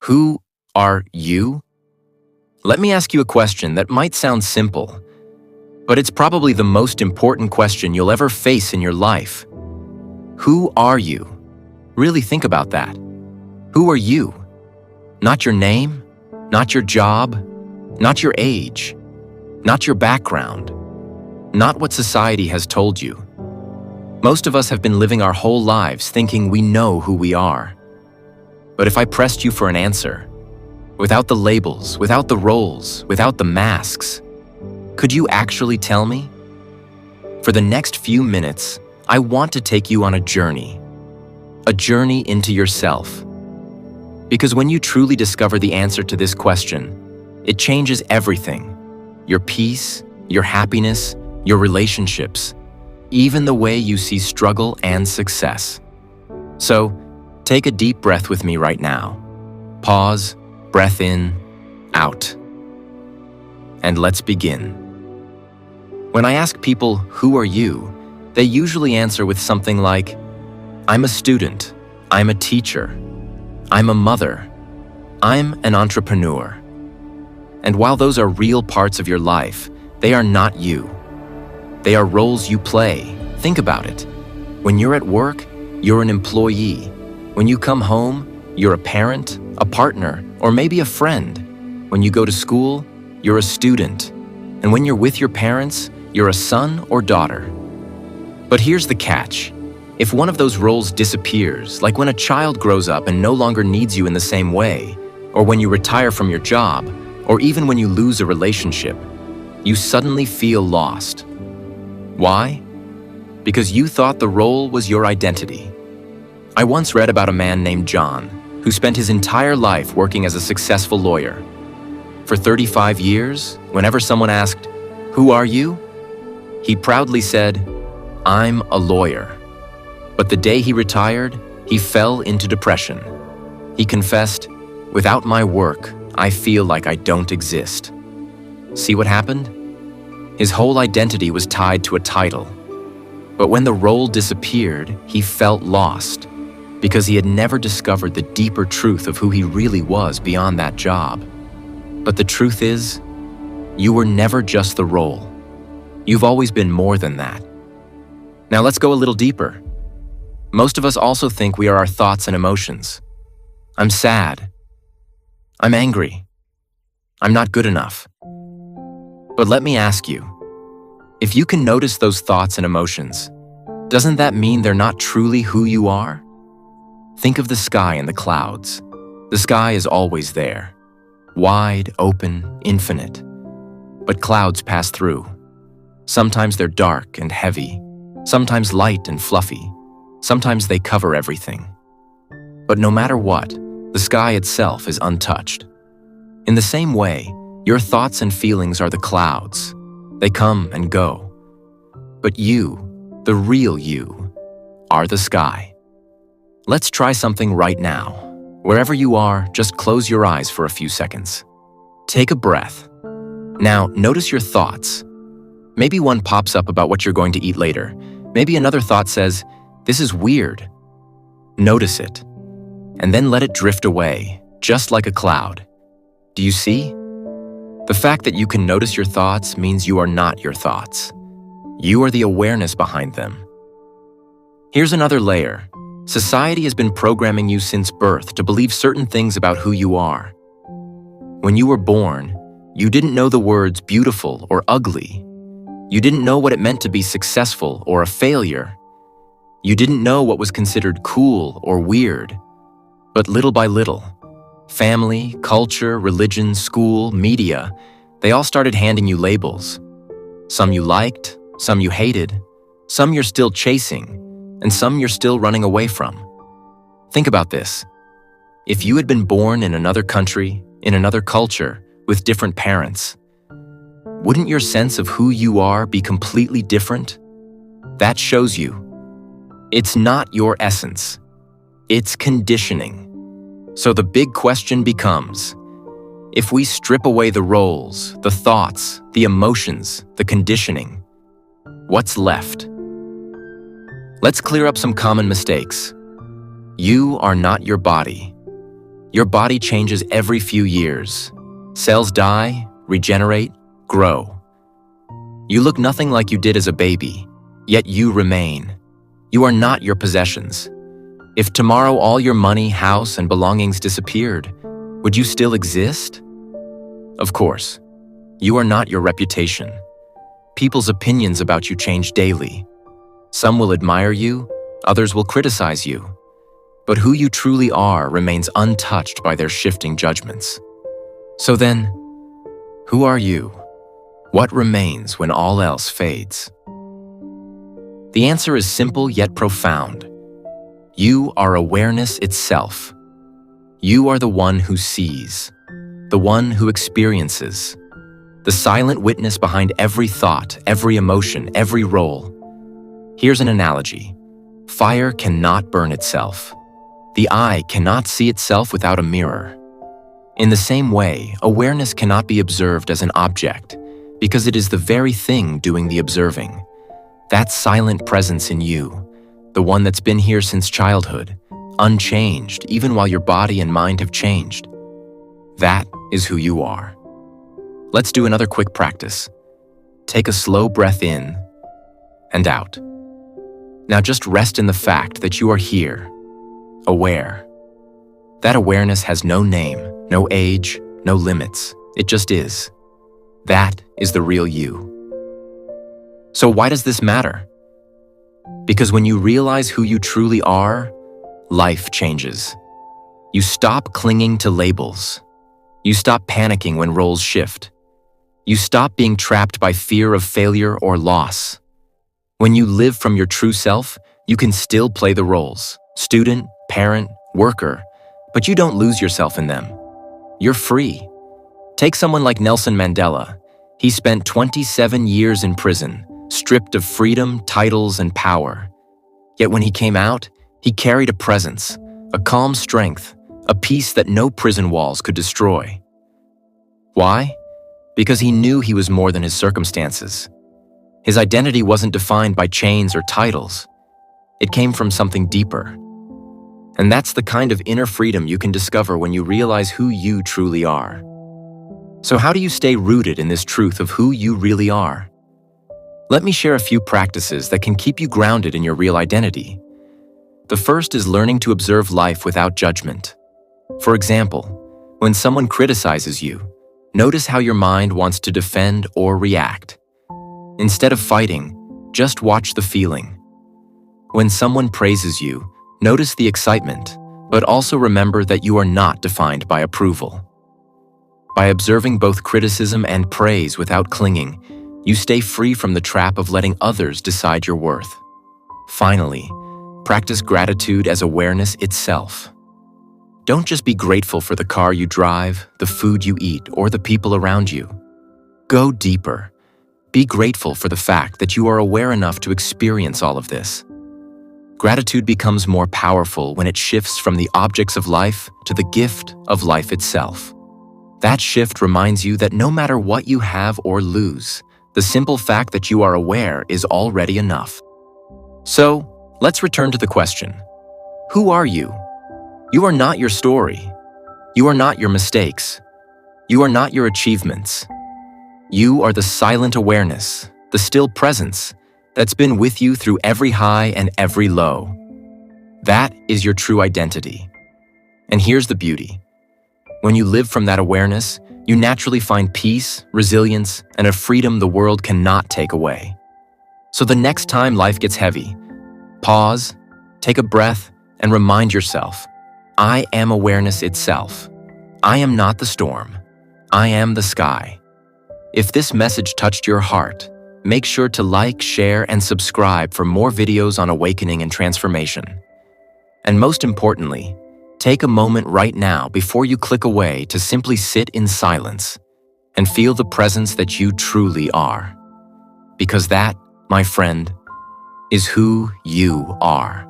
Who are you? Let me ask you a question that might sound simple, but it's probably the most important question you'll ever face in your life. Who are you? Really think about that. Who are you? Not your name, not your job, not your age, not your background, not what society has told you. Most of us have been living our whole lives thinking we know who we are. But if I pressed you for an answer, without the labels, without the roles, without the masks, could you actually tell me? For the next few minutes, I want to take you on a journey into yourself. Because when you truly discover the answer to this question, it changes everything. Your peace, your happiness, your relationships, even the way you see struggle and success. So, take a deep breath with me right now. Pause, breath in, out. And let's begin. When I ask people, who are you? They usually answer with something like, I'm a student, I'm a teacher, I'm a mother, I'm an entrepreneur. And while those are real parts of your life, they are not you. They are roles you play. Think about it. When you're at work, you're an employee. When you come home, you're a parent, a partner, or maybe a friend. When you go to school, you're a student. And when you're with your parents, you're a son or daughter. But here's the catch. If one of those roles disappears, like when a child grows up and no longer needs you in the same way, or when you retire from your job, or even when you lose a relationship, you suddenly feel lost. Why? Because you thought the role was your identity. I once read about a man named John, who spent his entire life working as a successful lawyer. For 35 years, whenever someone asked, "Who are you?" he proudly said, "I'm a lawyer." But the day he retired, he fell into depression. He confessed, "Without my work, I feel like I don't exist." See what happened? His whole identity was tied to a title. But when the role disappeared, he felt lost, because he had never discovered the deeper truth of who he really was beyond that job. But the truth is, you were never just the role. You've always been more than that. Now let's go a little deeper. Most of us also think we are our thoughts and emotions. I'm sad. I'm angry. I'm not good enough. But let me ask you, if you can notice those thoughts and emotions, doesn't that mean they're not truly who you are? Think of the sky and the clouds. The sky is always there, wide, open, infinite. But clouds pass through. Sometimes they're dark and heavy, sometimes light and fluffy, sometimes they cover everything. But no matter what, the sky itself is untouched. In the same way, your thoughts and feelings are the clouds. They come and go. But you, the real you, are the sky. Let's try something right now. Wherever you are, just close your eyes for a few seconds. Take a breath. Now, notice your thoughts. Maybe one pops up about what you're going to eat later. Maybe another thought says, "This is weird." Notice it, and then let it drift away, just like a cloud. Do you see? The fact that you can notice your thoughts means you are not your thoughts. You are the awareness behind them. Here's another layer. Society has been programming you since birth to believe certain things about who you are. When you were born, you didn't know the words beautiful or ugly. You didn't know what it meant to be successful or a failure. You didn't know what was considered cool or weird. But little by little, family, culture, religion, school, media, they all started handing you labels. Some you liked, some you hated, some you're still chasing, and some you're still running away from. Think about this. If you had been born in another country, in another culture, with different parents, wouldn't your sense of who you are be completely different? That shows you. It's not your essence. It's conditioning. So the big question becomes, if we strip away the roles, the thoughts, the emotions, the conditioning, what's left? Let's clear up some common mistakes. You are not your body. Your body changes every few years. Cells die, regenerate, grow. You look nothing like you did as a baby, yet you remain. You are not your possessions. If tomorrow all your money, house, and belongings disappeared, would you still exist? Of course. You are not your reputation. People's opinions about you change daily. Some will admire you, others will criticize you. But who you truly are remains untouched by their shifting judgments. So then, who are you? What remains when all else fades? The answer is simple yet profound. You are awareness itself. You are the one who sees, the one who experiences, the silent witness behind every thought, every emotion, every role. Here's an analogy. Fire cannot burn itself. The eye cannot see itself without a mirror. In the same way, awareness cannot be observed as an object because it is the very thing doing the observing. That silent presence in you, the one that's been here since childhood, unchanged even while your body and mind have changed. That is who you are. Let's do another quick practice. Take a slow breath in and out. Now just rest in the fact that you are here, aware. That awareness has no name, no age, no limits. It just is. That is the real you. So why does this matter? Because when you realize who you truly are, life changes. You stop clinging to labels. You stop panicking when roles shift. You stop being trapped by fear of failure or loss. When you live from your true self, you can still play the roles, student, parent, worker, but you don't lose yourself in them. You're free. Take someone like Nelson Mandela. He spent 27 years in prison, stripped of freedom, titles, and power. Yet when he came out, he carried a presence, a calm strength, a peace that no prison walls could destroy. Why? Because he knew he was more than his circumstances. His identity wasn't defined by chains or titles. It came from something deeper. And that's the kind of inner freedom you can discover when you realize who you truly are. So how do you stay rooted in this truth of who you really are? Let me share a few practices that can keep you grounded in your real identity. The first is learning to observe life without judgment. For example, when someone criticizes you, notice how your mind wants to defend or react. Instead of fighting, just watch the feeling. When someone praises you, notice the excitement, but also remember that you are not defined by approval. By observing both criticism and praise without clinging, you stay free from the trap of letting others decide your worth. Finally, practice gratitude as awareness itself. Don't just be grateful for the car you drive, the food you eat, or the people around you. Go deeper. Be grateful for the fact that you are aware enough to experience all of this. Gratitude becomes more powerful when it shifts from the objects of life to the gift of life itself. That shift reminds you that no matter what you have or lose, the simple fact that you are aware is already enough. So, let's return to the question. Who are you? You are not your story. You are not your mistakes. You are not your achievements. You are the silent awareness, the still presence, that's been with you through every high and every low. That is your true identity. And here's the beauty. When you live from that awareness, you naturally find peace, resilience, and a freedom the world cannot take away. So the next time life gets heavy, pause, take a breath, and remind yourself, I am awareness itself. I am not the storm. I am the sky. If this message touched your heart, make sure to like, share, and subscribe for more videos on awakening and transformation. And most importantly, take a moment right now before you click away to simply sit in silence and feel the presence that you truly are. Because that, my friend, is who you are.